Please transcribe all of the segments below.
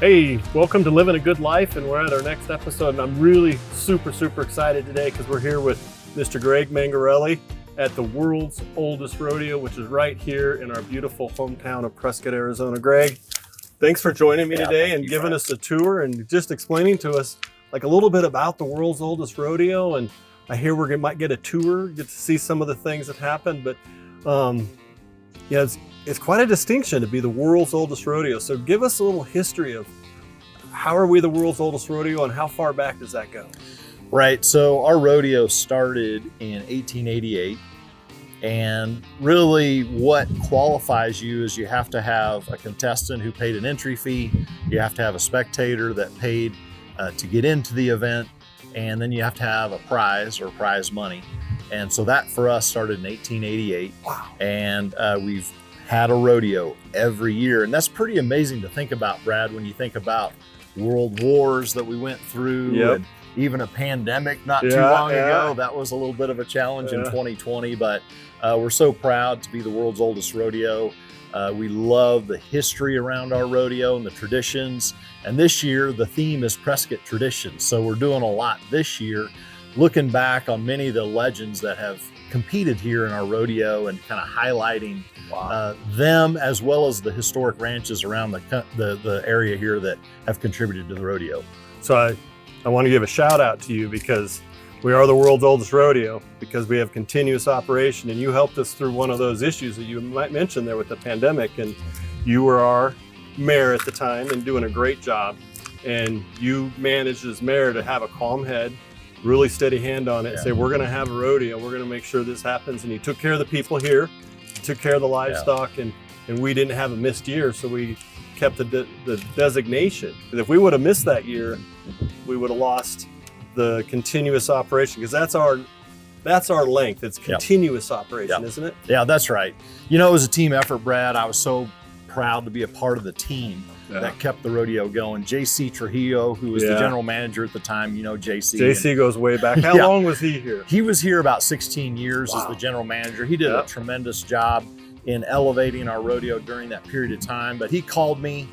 Hey, welcome to Living a Good Life, and we're at our next episode, and I'm really super excited today because we're here with Mr. Greg Mengarelli at the world's oldest rodeo, which is right here in our beautiful hometown of Prescott, Arizona. Greg, thanks for joining me today and giving us a tour and just explaining to us like a little bit about the world's oldest rodeo. And I hear we might get a tour, get to see some of the things that happened, but yeah, it's quite a distinction to be the world's oldest rodeo. So give us a little history of how are we the world's oldest rodeo and how far back does that go? Right, so our rodeo started in 1888, and really what qualifies you is you have to have a contestant who paid an entry fee, you have to have a spectator that paid to get into the event, and then you have to have a prize or prize money. And so that for us started in 1888. Wow. And we've had a rodeo every year. And that's pretty amazing to think about, Brad, when you think about world wars that we went through. Yep. And even a pandemic not too long ago. That was a little bit of a challenge in 2020, but we're so proud to be the world's oldest rodeo. We love the history around our rodeo and the traditions. And this year, the theme is Prescott Traditions. So we're doing a lot this year, looking back on many of the legends that have competed here in our rodeo and kind of highlighting them, as well as the historic ranches around the area here that have contributed to the rodeo. So I want to give a shout out to you because we are the world's oldest rodeo because we have continuous operation, and you helped us through one of those issues that you might mention there with the pandemic, and you were our mayor at the time and doing a great job, and you managed as mayor to have a calm head, really steady hand on it, and say, we're going to have a rodeo, we're going to make sure this happens. And you took care of the people here, took care of the livestock, and we didn't have a missed year, so we kept the designation. Because if we would have missed that year, we would have lost the continuous operation, because that's our length. It's continuous operation, isn't it? Yeah, that's right. You know, it was a team effort, Brad. I was so proud to be a part of the team that kept the rodeo going. JC Trujillo, who was the general manager at the time, you know JC. JC goes way back. How long was he here? He was here about 16 years as the general manager. He did a tremendous job in elevating our rodeo during that period of time. But he called me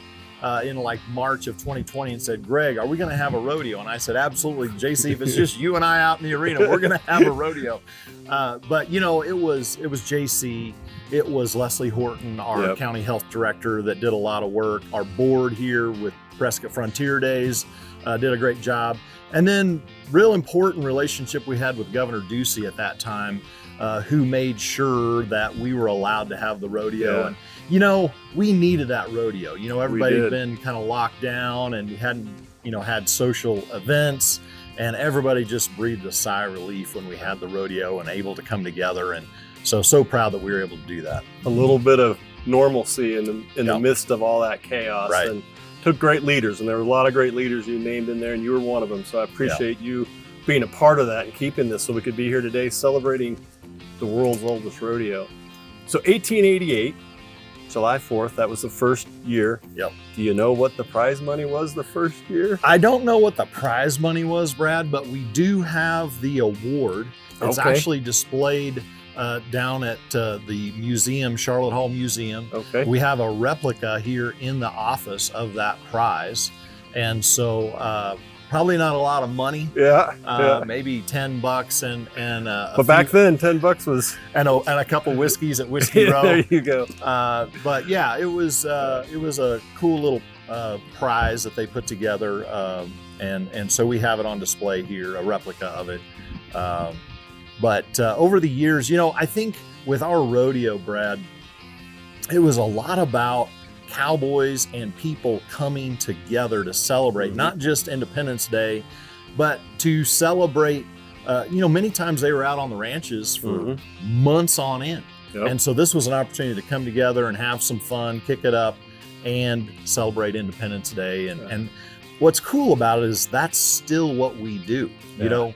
in like March of 2020 and said, Greg, are we going to have a rodeo? And I said, absolutely, JC, if it's just you and I out in the arena, we're going to have a rodeo. But you know, it was JC, it was Leslie Horton, our county health director, that did a lot of work. Our board here with Prescott Frontier Days did a great job. And then real important relationship we had with Governor Ducey at that time, who made sure that we were allowed to have the rodeo. And you know, we needed that rodeo. You know, everybody had been kind of locked down and we hadn't, you know, had social events, and everybody just breathed a sigh of relief when we had the rodeo and able to come together. And so proud that we were able to do that. A little bit of normalcy in the midst of all that chaos. Right. And took great leaders, and there were a lot of great leaders you named in there, and you were one of them. So I appreciate you being a part of that and keeping this so we could be here today celebrating the world's oldest rodeo. So 1888, July 4th, that was the first year. Yep. Do you know what the prize money was the first year? I don't know what the prize money was, Brad, but we do have the award. It's actually displayed down at the museum, Charlotte Hall Museum. Okay. We have a replica here in the office of that prize. And so probably not a lot of money. Maybe $10 and but back then, $10 was and a couple whiskeys at Whiskey Row. There you go. But yeah, it was a cool little prize that they put together, and so we have it on display here, a replica of it. But over the years, you know, I think with our rodeo, Brad, it was a lot about cowboys and people coming together to celebrate, not just Independence Day, but to celebrate, you know, many times they were out on the ranches for months on end. And so this was an opportunity to come together and have some fun, kick it up, and celebrate Independence Day. And what's cool about it is that's still what we do. You know,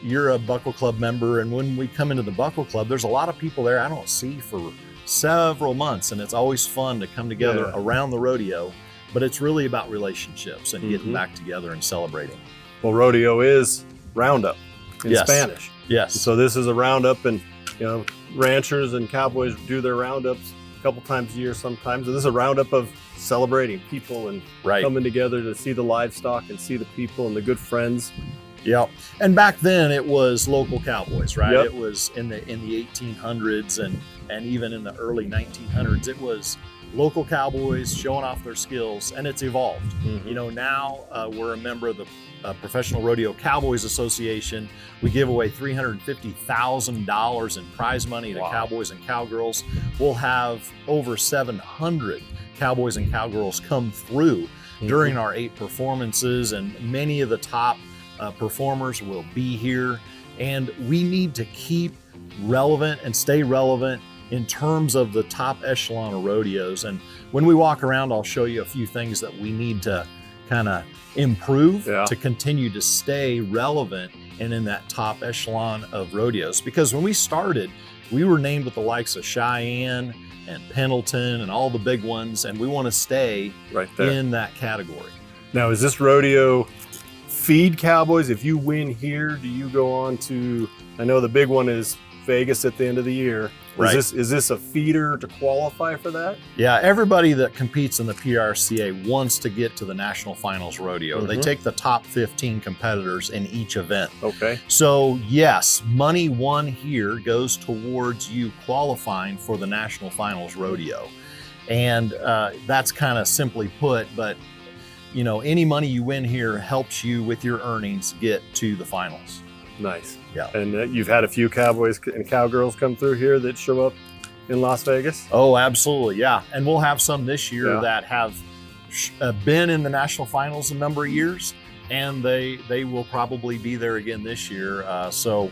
you're a Buckle Club member, and when we come into the Buckle Club, there's a lot of people there I don't see for several months, and it's always fun to come together around the rodeo, but it's really about relationships and getting back together and celebrating. Well, rodeo is roundup in Spanish. Yes. So this is a roundup, and you know, ranchers and cowboys do their roundups a couple times a year sometimes. And this is a roundup of celebrating people and Right. coming together to see the livestock and see the people and the good friends. Yep. And back then it was local cowboys, right? Yep. It was in the 1800s and even in the early 1900s. It was local cowboys showing off their skills, and it's evolved. You know, now we're a member of the Professional Rodeo Cowboys Association. We give away $350,000 in prize money to cowboys and cowgirls. We'll have over 700 cowboys and cowgirls come through during our 8 performances, and many of the top performers will be here. And we need to keep relevant and stay relevant in terms of the top echelon of rodeos. And when we walk around, I'll show you a few things that we need to kind of improve to continue to stay relevant and in that top echelon of rodeos. Because when we started, we were named with the likes of Cheyenne and Pendleton and all the big ones, and we want to stay right there in that category. Now, is this rodeo feed cowboys? If you win here, do you go on to, I know the big one is Vegas at the end of the year. Right. Is this a feeder to qualify for that? Yeah, everybody that competes in the PRCA wants to get to the National Finals Rodeo. They take the top 15 competitors in each event. Okay. So yes, money won here goes towards you qualifying for the National Finals Rodeo. And that's kind of simply put, but you know, any money you win here helps you with your earnings get to the finals. Nice. Yeah. And you've had a few cowboys and cowgirls come through here that show up in Las Vegas? Oh, absolutely. Yeah. And we'll have some this year that have been in the national finals a number of years, and they will probably be there again this year. So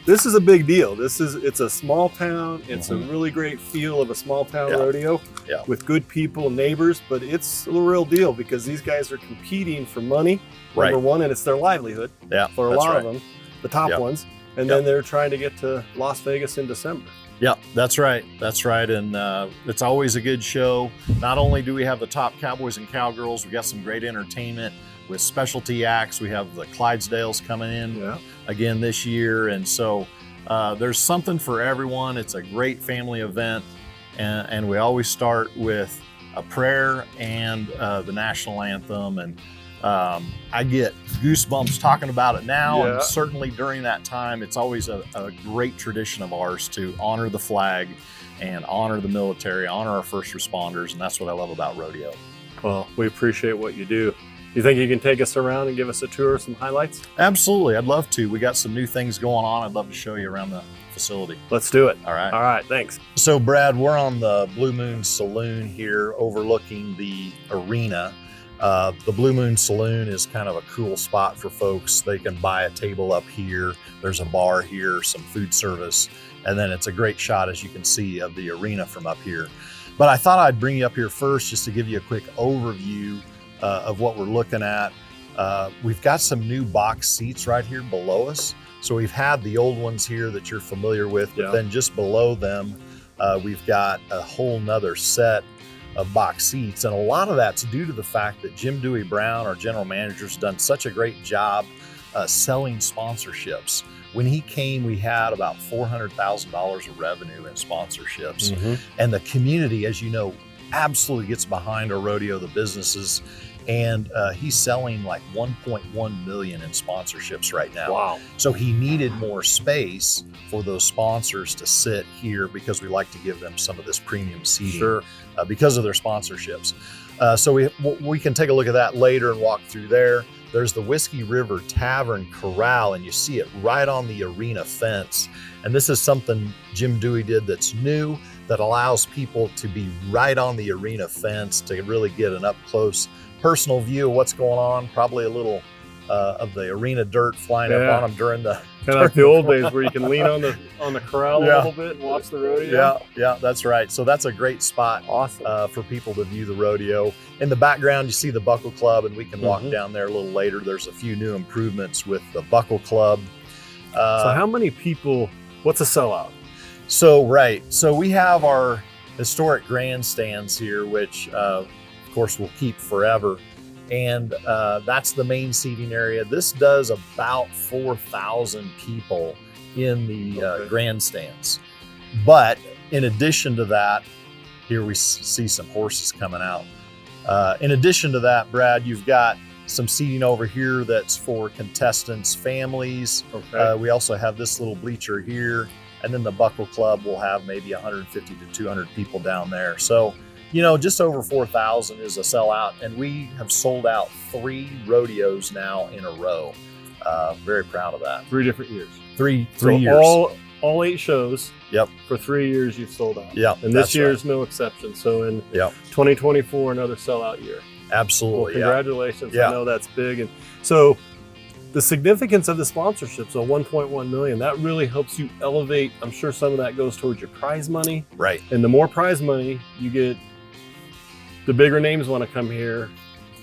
this is a big deal. It's a small town. It's a really great feel of a small town rodeo with good people, neighbors, but it's a real deal because these guys are competing for money, number one, and it's their livelihood for a lot of them, the top ones. And then they're trying to get to Las Vegas in December. Yeah, that's right. That's right. And it's always a good show. Not only do we have the top cowboys and cowgirls, we got some great entertainment with specialty acts. We have the Clydesdales coming in again this year. And so there's something for everyone. It's a great family event. And we always start with a prayer and the national anthem. And I get goosebumps talking about it now. And certainly during that time, it's always a great tradition of ours to honor the flag and honor the military, honor our first responders. And that's what I love about rodeo. Well, we appreciate what you do. You think you can take us around and give us a tour of some highlights? Absolutely. I'd love to. We got some new things going on. I'd love to show you around the facility. Let's do it. All right. All right. Thanks. So, Brad, we're on the Blue Moon Saloon here overlooking the arena. The Blue Moon Saloon is kind of a cool spot for folks. They can buy a table up here. There's a bar here, some food service, and then it's a great shot, as you can see, of the arena from up here. But I thought I'd bring you up here first just to give you a quick overview of what we're looking at. We've got some new box seats right here below us. So we've had the old ones here that you're familiar with, but then just below them, we've got a whole nother set of box seats. And a lot of that's due to the fact that Jim Dewey Brown, our general manager, has done such a great job selling sponsorships. When he came, we had about $400,000 of revenue in sponsorships. And the community, as you know, absolutely gets behind our rodeo, the businesses. And he's selling like 1.1 million in sponsorships right now. Wow. So he needed more space for those sponsors to sit here because we like to give them some of this premium seating because of their sponsorships. So we can take a look at that later and walk through there. There's the Whiskey River Tavern Corral, and you see it right on the arena fence. And this is something Jim Dewey did that's new, that allows people to be right on the arena fence to really get an up-close personal view of what's going on. Probably a little of the arena dirt flying up on them during the kind of like the old days where you can lean on the corral a little bit and watch the rodeo. Yeah, that's right. So that's a great spot for people to view the rodeo. In the background, you see the Buckle Club, and we can walk down there a little later. There's a few new improvements with the Buckle Club. So how many people, what's a sellout? So we have our historic grandstands here, which of course we'll keep forever. And that's the main seating area. This does about 4,000 people in the grandstands. But in addition to that, here we see some horses coming out. In addition to that, Brad, you've got some seating over here that's for contestants' families. Okay. We also have this little bleacher here, and then the Buckle Club will have maybe 150 to 200 people down there. So, you know, just over 4,000 is a sellout, and we have sold out 3 rodeos now in a row. Very proud of that. 3 different years. Three So years. all 8 shows. Yep. For 3 years you've sold out. Yep. And this year is no exception. So in 2024, another sellout year. Absolutely. Well, congratulations. Yeah. I know that's big. And so the significance of the sponsorships, so 1.1 million, that really helps you elevate. I'm sure some of that goes towards your prize money. Right. And the more prize money you get, the bigger names want to come here.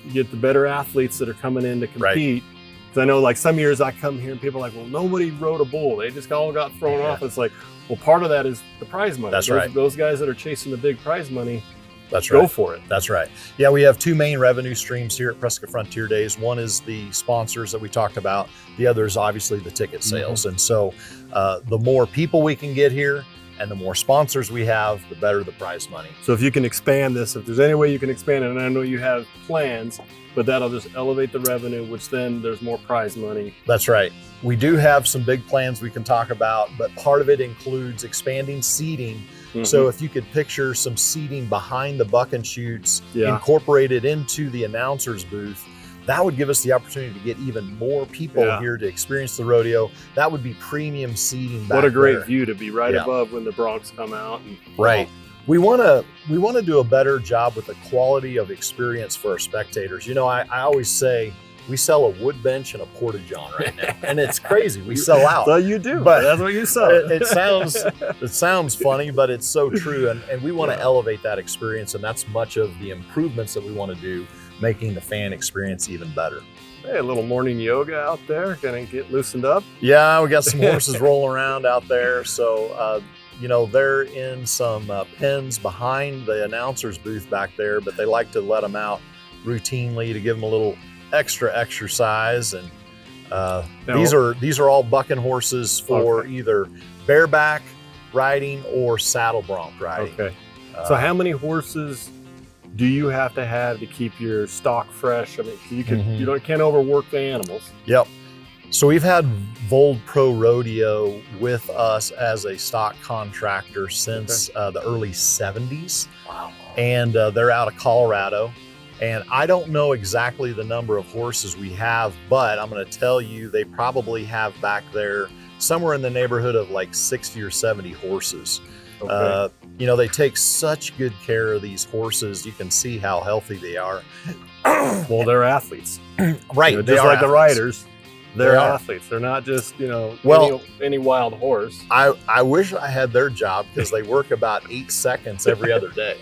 You get the better athletes that are coming in to compete. Because I know, like, some years I come here and people are like, well, nobody rode a bull. They just all got thrown off. It's like, well, part of that is the prize money. That's right. Those guys that are chasing the big prize money, That's right. go for it. That's right. Yeah, we have 2 main revenue streams here at Prescott Frontier Days. One is the sponsors that we talked about. The other is obviously the ticket sales. And so the more people we can get here and the more sponsors we have, the better the prize money. So if you can expand this, if there's any way you can expand it, and I know you have plans, but that'll just elevate the revenue, which then there's more prize money. That's right. We do have some big plans we can talk about, but part of it includes expanding seating. So if you could picture some seating behind the buck and chutes, incorporated into the announcer's booth, that would give us the opportunity to get even more people here to experience the rodeo. That would be premium seating back there. What a great view to be right above when the broncs come out. And, right. We want to do a better job with the quality of experience for our spectators. You know, I always say we sell a wood bench and a porta-john right now, and it's crazy. We sell out. So you do, but that's what you sell. It sounds funny, but it's so true. And we want to elevate that experience, and that's much of the improvements that we want to do, making the fan experience even better. Hey, a little morning yoga out there, gonna get loosened up. Yeah, we got some horses rolling around out there. So, you know, they're in some pens behind the announcer's booth back there, but they like to let them out routinely to give them a little extra exercise. And these are all bucking horses for either bareback riding or saddle bronc riding. Okay. So how many horses do you have to keep your stock fresh? I mean, you can't overwork the animals. Yep. So we've had Vold Pro Rodeo with us as a stock contractor since the early 70s. Wow. And they're out of Colorado. And I don't know exactly the number of horses we have, but I'm going to tell you they probably have back there somewhere in the neighborhood of like 60 or 70 horses. Okay. You know, they take such good care of these horses. You can see how healthy they are. Well, they're athletes. Right. You know, they just are like athletes. the riders. They're They are. athletes. They're not just, you know, Well, any wild horse. I wish I had their job because they work about 8 seconds every other day.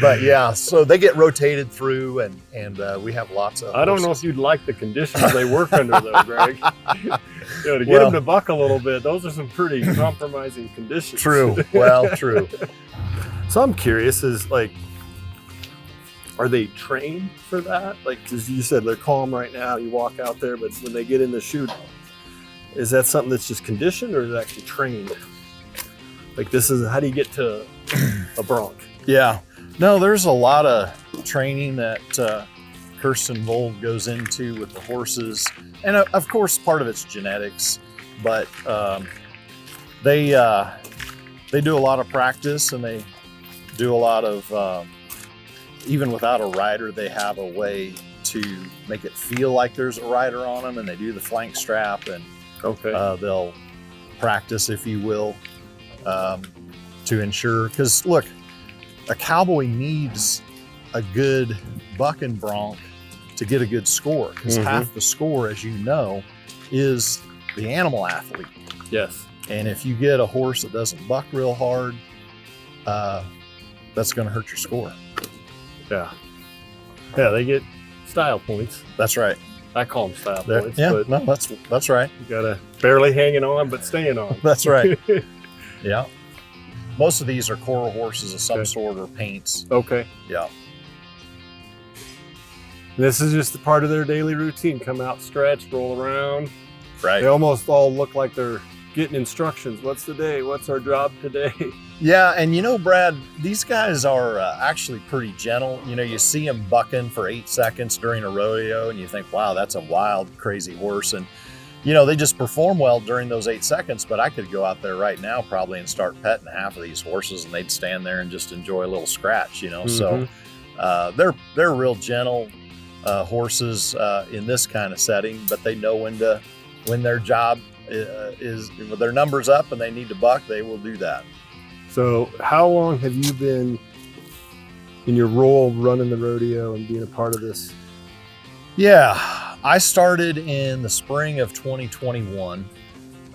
But yeah, so they get rotated through, and we have lots of. I don't know if you'd like the conditions they work under, though, Greg. You know, to get them to buck a little bit, those are some pretty compromising conditions. True. Well, true. So I'm curious, is like, are they trained for that? Like, as you said, they're calm right now. You walk out there, but when they get in the chute, is that something that's just conditioned, or is it actually trained? Like, this is how do you get to a bronc? Yeah. No, there's a lot of training that Kirsten Vold goes into with the horses. And of course, part of it's genetics, but they do a lot of practice, and they do a lot of, even without a rider, they have a way to make it feel like there's a rider on them, and they do the flank strap, and they'll practice, if you will, to ensure, because look, a cowboy needs a good buck and bronc to get a good score, because half the score, as you know, is the animal athlete. Yes. And if you get a horse that doesn't buck real hard, that's going to hurt your score. Yeah. Yeah, they get style points. That's right. I call them style points. Yeah, but no, that's right. You gotta barely hanging on, but staying on. That's right. Yeah. Most of these are coral horses of some sort, or paints. Okay. Yeah. This is just a part of their daily routine. Come out, stretch, roll around. Right. They almost all look like they're getting instructions. What's the day? What's our job today? Yeah, and you know, Brad, these guys are actually pretty gentle. You know, you see them bucking for 8 seconds during a rodeo, and you think, wow, that's a wild, crazy horse. And, you know, they just perform well during those 8 seconds, but I could go out there right now probably and start petting half of these horses, and they'd stand there and just enjoy a little scratch, you know. So they're real gentle horses in this kind of setting, but they know when their job is when their number's up and they need to buck, they will do that. So how long have you been in your role running the rodeo and being a part of this? Yeah, I started in the spring of 2021,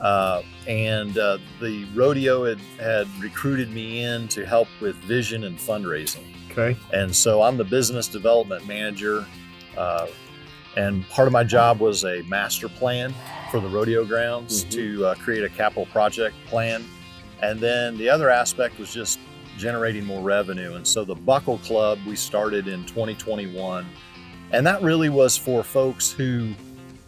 and the rodeo had recruited me in to help with vision and fundraising. Okay. And so I'm the business development manager, and part of my job was a master plan for the rodeo grounds to create a capital project plan. And then the other aspect was just generating more revenue. And so the Buckle Club we started in 2021, and that really was for folks who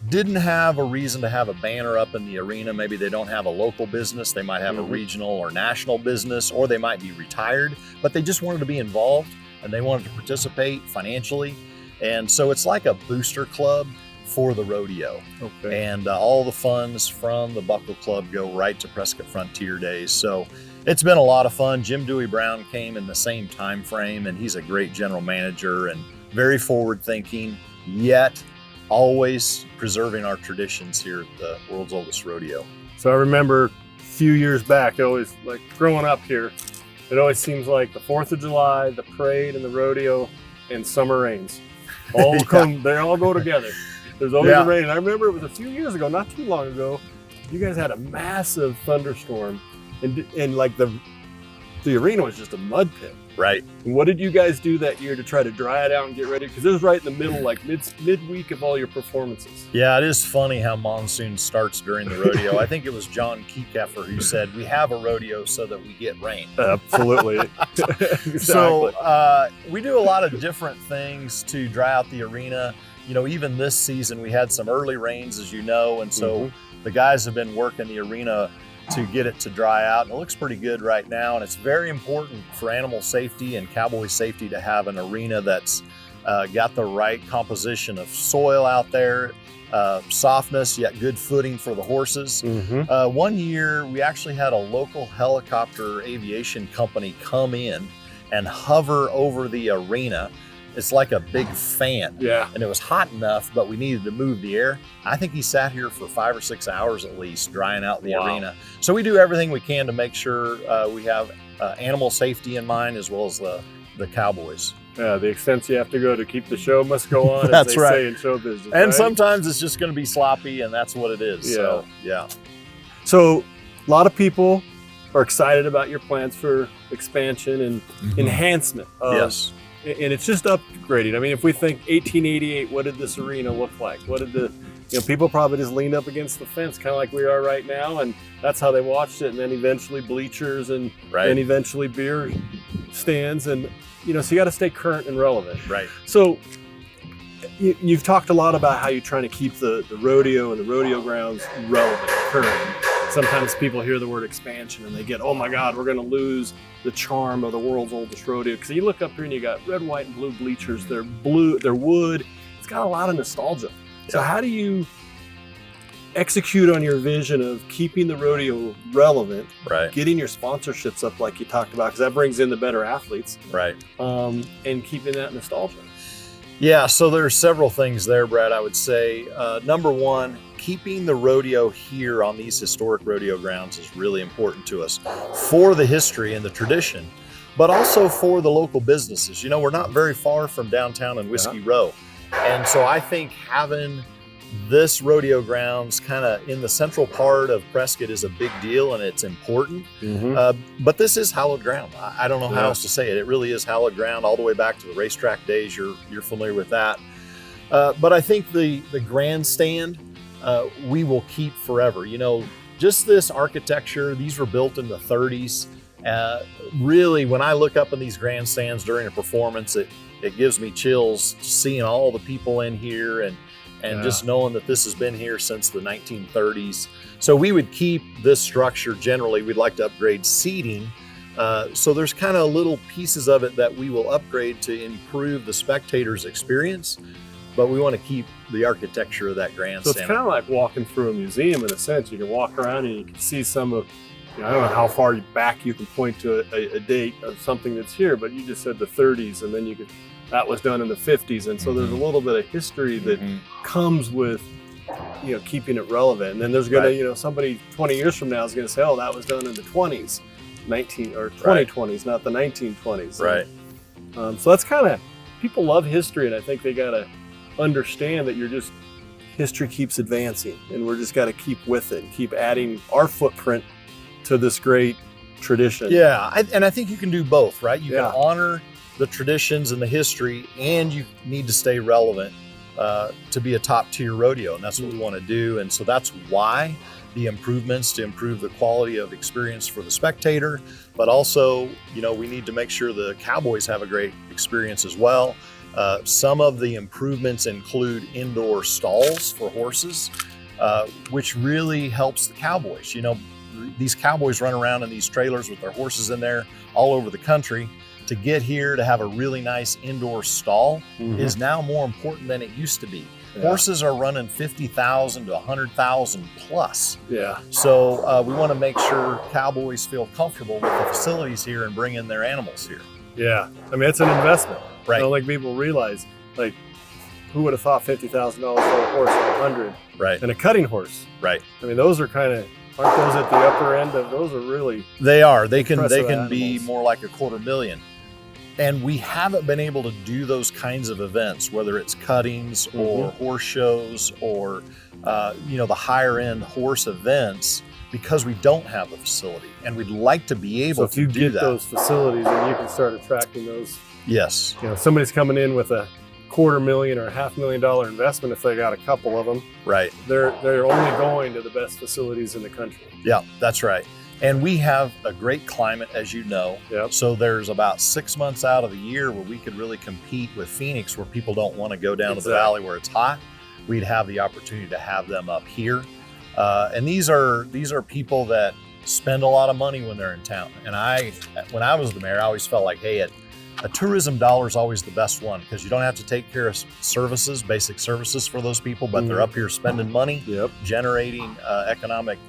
didn't have a reason to have a banner up in the arena. Maybe they don't have a local business, they might have a regional or national business, or they might be retired, but they just wanted to be involved and they wanted to participate financially. And so it's like a booster club for the rodeo. Okay. And all the funds from the Buckle Club go right to Prescott Frontier Days. So it's been a lot of fun. Jim Dewey Brown came in the same time frame, and he's a great general manager and very forward thinking, yet always preserving our traditions here at the world's oldest rodeo. So I remember a few years back, always like growing up here, it always seems like the 4th of July, the parade and the rodeo and summer rains all they all go together. There's always a rain. And I remember it was a few years ago, not too long ago, you guys had a massive thunderstorm and like the arena was just a mud pit. Right. And what did you guys do that year to try to dry it out and get ready? Because it was right in the middle, like midweek of all your performances. Yeah, it is funny how monsoon starts during the rodeo. I think it was John Kekeffer who said, we have a rodeo so that we get rain. Absolutely. Exactly. So we do a lot of different things to dry out the arena. You know, even this season, we had some early rains, as you know, and so the guys have been working the arena to get it to dry out. And it looks pretty good right now. And it's very important for animal safety and cowboy safety to have an arena that's got the right composition of soil out there, softness, yet good footing for the horses. One year, we actually had a local helicopter aviation company come in and hover over the arena. It's like a big fan. Yeah. And it was hot enough, but we needed to move the air. I think he sat here for 5 or 6 hours at least, drying out the arena. So we do everything we can to make sure we have animal safety in mind, as well as the cowboys. Yeah, the extent you have to go to keep the show must go on, That's as they right. say in show business. And right? sometimes it's just going to be sloppy, and that's what it is. Yeah. So, yeah. So a lot of people are excited about your plans for expansion and enhancement. Yes. And it's just upgrading. I mean, if we think 1888, what did this arena look like? What did people probably just leaned up against the fence, kind of like we are right now, and that's how they watched it. And then eventually bleachers, and then eventually beer stands, and so you got to stay current and relevant. Right. So you've talked a lot about how you're trying to keep the rodeo and the rodeo grounds relevant, current. Sometimes people hear the word expansion and they get, oh my God, we're going to lose the charm of the world's oldest rodeo. Because you look up here and you got red, white, and blue bleachers. They're blue, they're wood. It's got a lot of nostalgia. So how do you execute on your vision of keeping the rodeo relevant, getting your sponsorships up like you talked about, because that brings in the better athletes, and keeping that nostalgia? Yeah, so there's several things there, Brad, I would say. Number one, keeping the rodeo here on these historic rodeo grounds is really important to us for the history and the tradition, but also for the local businesses. We're not very far from downtown and Whiskey Row. And so I think having this rodeo grounds kind of in the central part of Prescott is a big deal, and it's important. But this is hallowed ground. I don't know how else to say it. It really is hallowed ground all the way back to the racetrack days. You're familiar with that. But I think the grandstand, we will keep forever. Just this architecture, these were built in the 30s. Really, when I look up in these grandstands during a performance, it gives me chills seeing all the people in here and Yeah. just knowing that this has been here since the 1930s. So we would keep this structure generally. We'd like to upgrade seating. So there's kind of little pieces of it that we will upgrade to improve the spectator's experience, but we want to keep the architecture of that So grandstand. it's kind of like walking through a museum in a sense. You can walk around and you can see some of, I don't know how far back you can point to a date of something that's here, but you just said the 30s, and then that was done in the 50s. And so there's a little bit of history that comes with, keeping it relevant. And then there's going to, somebody 20 years from now is going to say, oh, that was done in the 20s. 2020s, not the 1920s. Right. So that's kind of, people love history, and I think they got to understand that history keeps advancing, and we're just got to keep with it, keep adding our footprint to this great tradition. Yeah, and I think you can do both, right? You Yeah. can honor the traditions and the history, and you need to stay relevant to be a top tier rodeo, and that's what we want to do. And so that's why the improvements to improve the quality of experience for the spectator, but also, we need to make sure the cowboys have a great experience as well. Some of the improvements include indoor stalls for horses, which really helps the cowboys. These cowboys run around in these trailers with their horses in there all over the country. To get here to have a really nice indoor stall is now more important than it used to be. Yeah. Horses are running 50,000 to 100,000 plus. Yeah. So we want to make sure cowboys feel comfortable with the facilities here and bring in their animals here. Yeah. I mean, it's an investment. Right. I don't think people realize, who would have thought $50,000 for a horse or $100,000? Right. And a cutting horse. Right. I mean, those are aren't those at the upper end of, those are really. They are. They can impressive be animals. more like $250,000. And we haven't been able to do those kinds of events, whether it's cuttings or horse shows or, the higher end horse events, because we don't have a facility, and we'd like to be able So if you to do get that. those facilities, and you can start attracting those. Yes. Somebody's coming in with a $250,000 or $500,000 investment. If they got a couple of them, Right. they're only going to the best facilities in the country. Yeah, that's right. And we have a great climate, as you know. Yep. So there's about 6 months out of the year where we could really compete with Phoenix, where people don't want to go down to the valley where it's hot. We'd have the opportunity to have them up here. And these are people that spend a lot of money when they're in town. And when I was the mayor, I always felt like, hey, a tourism dollar is always the best one, because you don't have to take care of services, basic services for those people, but they're up here spending money, generating economic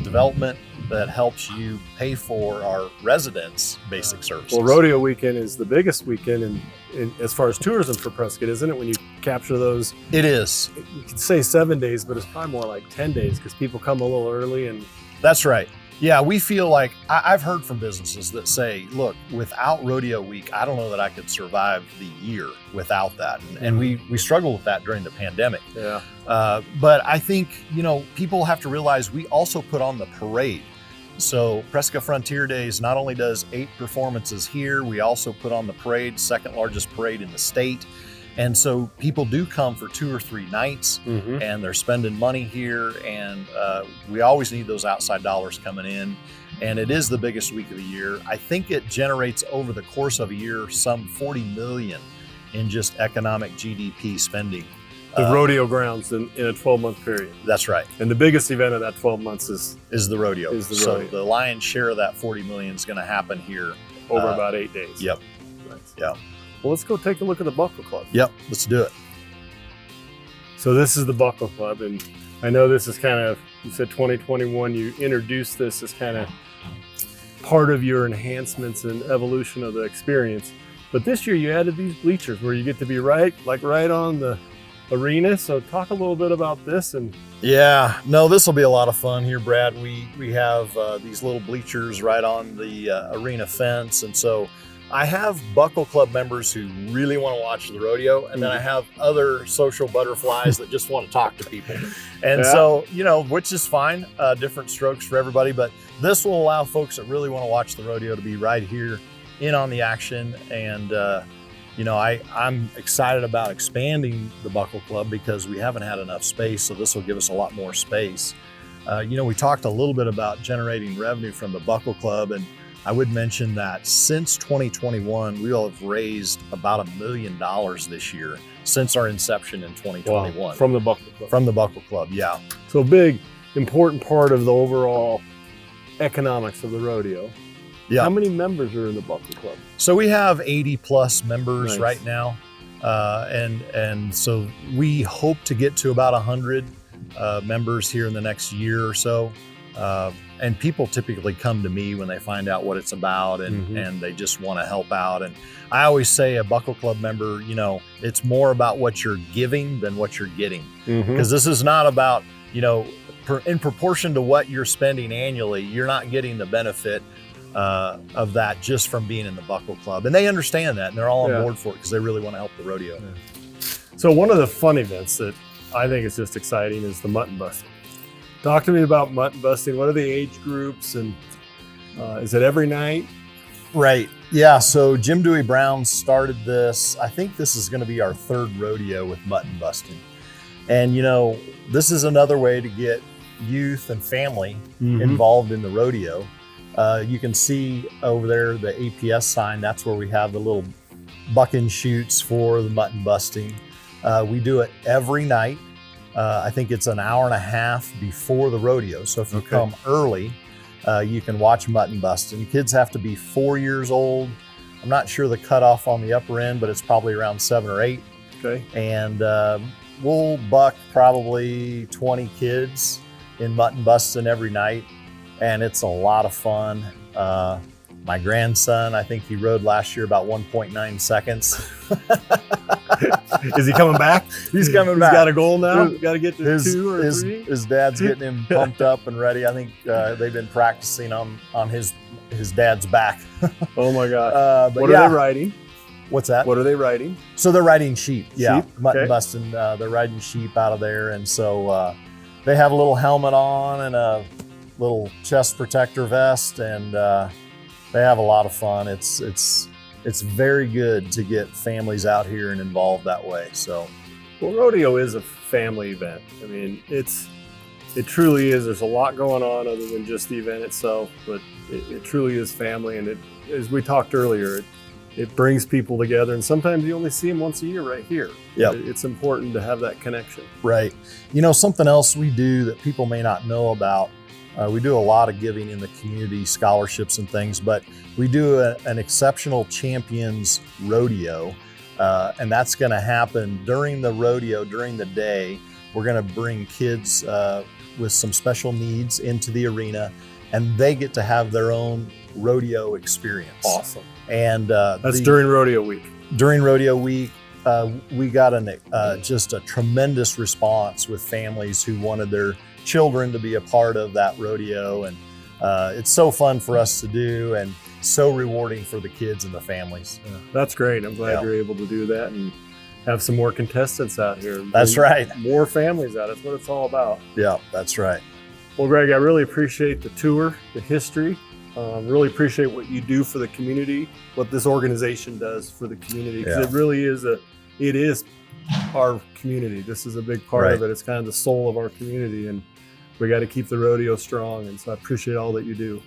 development that helps you pay for our residents' basic services. Well, rodeo weekend is the biggest weekend in as far as tourism for Prescott, isn't it? When you capture those, It is. you could say 7 days, but it's probably more like 10 days because people come a little early. And That's right. Yeah, we feel like I've heard from businesses that say, look, without rodeo week, I don't know that I could survive the year without that. And we struggled with that during the pandemic. yeah, But I think, people have to realize we also put on the parade. So Prescott Frontier Days not only does 8 performances here, we also put on the parade, second largest parade in the state. And so people do come for 2 or 3 nights, and they're spending money here, and we always need those outside dollars coming in. And it is the biggest week of the year. I think it generates over the course of a year some $40 million in just economic GDP spending. the rodeo grounds in a 12-month period. That's right. And the biggest event of that 12 months is The rodeo. So rodeo. the lion's share of that $40 million is going to happen here. over about 8 days. Yep. Nice. Yeah. Well, let's go take a look at the Buckle Club. Yep. Let's do it. So this is the Buckle Club, and I know this is kind of, you said 2021, you introduced this as kind of part of your enhancements and evolution of the experience. But this year you added these bleachers where you get to be right on the arena. So talk a little bit about this. And Yeah, no, this will be a lot of fun here, Brad. We have these little bleachers right on the arena fence, and so I have Buckle Club members who really want to watch the rodeo, and then I have other social butterflies that just want to talk to people. And so, which is fine, different strokes for everybody, but this will allow folks that really want to watch the rodeo to be right here in on the action. And I'm excited about expanding the Buckle Club because we haven't had enough space, so this will give us a lot more space. We talked a little bit about generating revenue from the Buckle Club, and I would mention that since 2021, we will have raised about $1 million this year since our inception in 2021. Wow. From the Buckle Club. From the Buckle Club, yeah. So a big, important part of the overall economics of the rodeo. Yeah. How many members are in the Buckle Club? So we have 80 plus members Nice. right now. And so we hope to get to about 100 members here in the next year or so. And people typically come to me when they find out what it's about and they just want to help out. And I always say a Buckle Club member, you know, it's more about what you're giving than what you're getting. Because this is not about, you know, in proportion to what you're spending annually, you're not getting the benefit of that just from being in the Buckle Club. And they understand that and they're all on board for it because they really want to help the rodeo. So one of the fun events that I think is just exciting is the mutton busting. Talk to me about mutton busting. What are the age groups and is it every night? Right. Yeah. So Jim Dewey Brown started this. I think this is going to be our third rodeo with mutton busting. And, you know, this is another way to get youth and family involved in the rodeo. You can see over there the APS sign. That's where we have the little bucking chutes for the mutton busting. We do it every night. I think it's an hour and a half before the rodeo. So if you come early, you can watch mutton busting. Kids have to be 4 years old. I'm not sure the cutoff on the upper end, but it's probably around 7 or 8. Okay. And we'll buck probably 20 kids in mutton busting every night. And it's a lot of fun. My grandson, I think he rode last year about 1.9 seconds. Is he coming back? He's coming back. He's got a goal now? Got to get to 2 or 3? His dad's getting him pumped up and ready. I think they've been practicing on his dad's back. Oh my gosh. What are they riding? What's that? What are they riding? So they're riding sheep. Yeah, Sheep? mutton busting. They're riding sheep out of there. And so they have a little helmet on and a little chest protector vest, and they have a lot of fun. It's very good to get families out here and involved that way. So, well, rodeo is a family event. I mean, it truly is. There's a lot going on other than just the event itself, but it truly is family. And it, as we talked earlier, it brings people together. And sometimes you only see them once a year right here. Yeah, it's important to have that connection. Right. You know, something else we do that people may not know about. We do a lot of giving in the community, scholarships and things, but we do an Exceptional Champions Rodeo, and that's going to happen during the rodeo, during the day. We're going to bring kids with some special needs into the arena, and they get to have their own rodeo experience. Awesome. And that's during rodeo week. During rodeo week, we got just a tremendous response with families who wanted their children to be a part of that rodeo, and it's so fun for us to do and so rewarding for the kids and the families. Yeah, that's great. I'm glad you're able to do that and have some more contestants out here. That's right. More families out. That's what it's all about. Yeah, that's right. Well, Greg, I really appreciate the tour, the history. Really appreciate what you do for the community, what this organization does for the community, because it really is it is our community. This is a big part of it. It's kind of the soul of our community, and we got to keep the rodeo strong. And so I appreciate all that you do.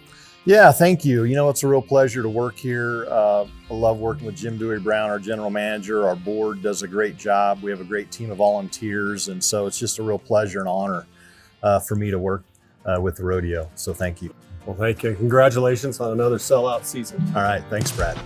Yeah, thank you. You know, it's a real pleasure to work here. I love working with Jim Dewey Brown, our general manager. Our board does a great job. We have a great team of volunteers. And so it's just a real pleasure and honor for me to work with the rodeo. So thank you. Well, thank you. Congratulations on another sellout season. All right. Thanks, Brad.